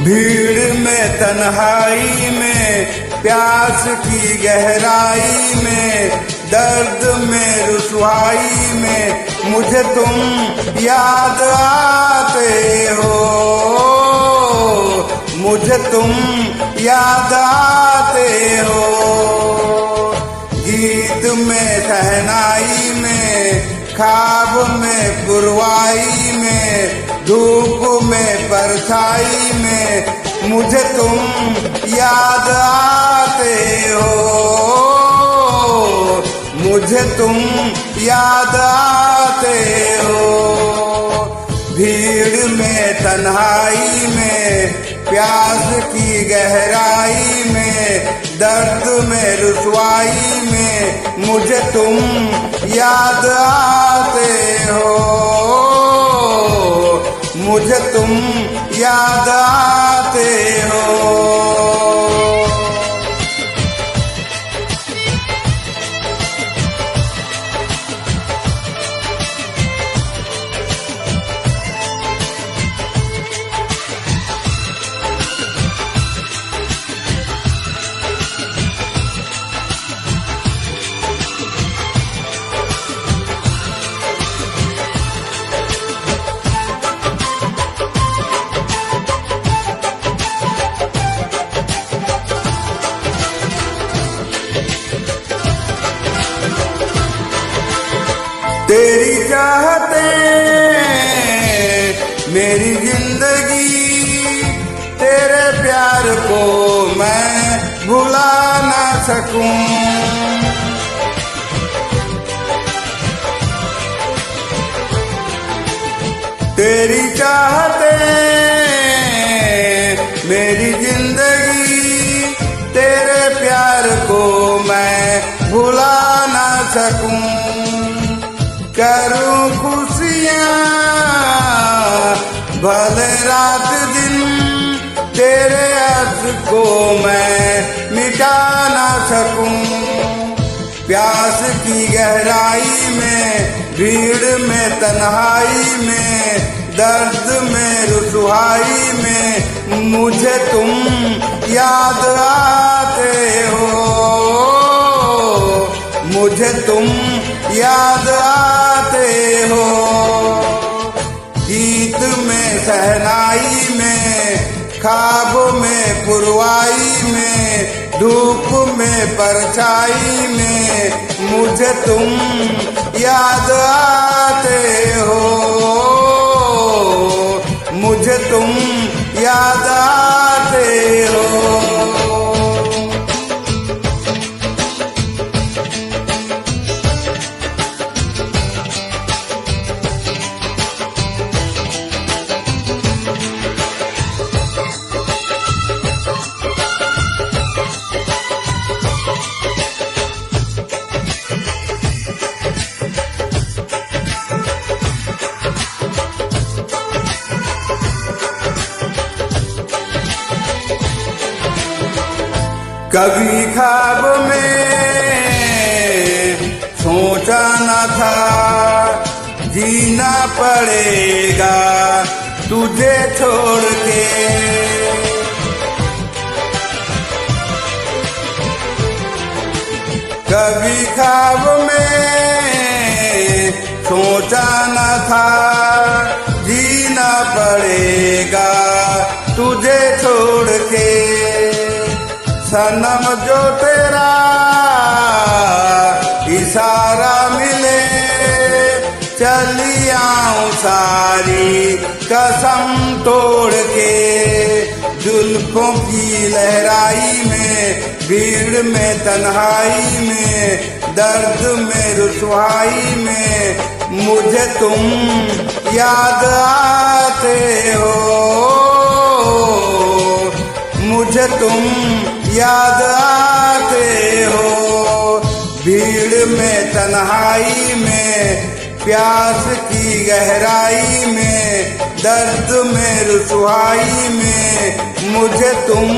भीड़ में तन्हाई में, प्यास की गहराई में, दर्द में रुसवाई में मुझे तुम याद आते हो, मुझे तुम याद आते हो। गीत में शहनाई में, ख्वाब में पुरवाई में, धूप में परछाई में मुझे तुम याद आते हो, मुझे तुम याद आते हो। भीड़ में तन्हाई में, प्यास की गहराई में, दर्द में रुसवाई में मुझे तुम याद आते हो, मुझे तुम याद आते हो। तेरी चाहते मेरी जिंदगी, तेरे प्यार को मैं भुला ना सकूं। तेरी चाहते मेरी जिंदगी, तेरे प्यार को मैं भुला ना सकूं। करूं खुशियां भले रात दिन, तेरे अर्ज को मैं मिटा ना सकूं। प्यास की गहराई में, भीड़ में तन्हाई में, दर्द में रुसवाई में मुझे तुम याद आते हो, मुझे तुम याद आते हो। गीत में शहनाई में, ख्वाब में पुरवाई में, धूप में परछाई में मुझे तुम याद आते हो, मुझे तुम याद आते हो। कभी ख्वाब में सोचा न था, जीना पड़ेगा तुझे छोड़ के। कभी ख्वाब में सोचा न था, जीना पड़ेगा तुझे छोड़ के। सनम जो तेरा इशारा मिले, चली आऊं सारी कसम तोड़ के। जुल्फों की लहराई में, भीड़ में तन्हाई में, दर्द में रुसवाई में मुझे तुम याद आते हो, मुझे तुम याद आते हो। भीड़ में तन्हाई में, प्यास की गहराई में, दर्द में रुसवाई में मुझे तुम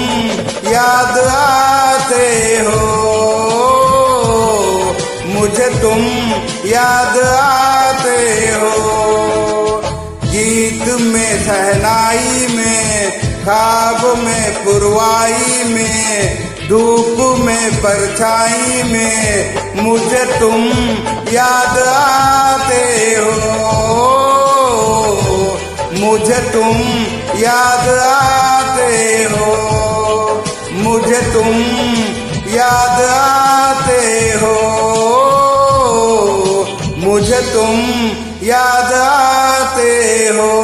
याद आते हो, मुझे तुम याद आते हो। गीत में शहनाई में, ख्वाब में पुरवाई में धूप में परछाई में मुझे तुम याद आते हो, मुझे तुम याद आते हो, मुझे तुम याद आते हो, मुझे तुम याद आते हो।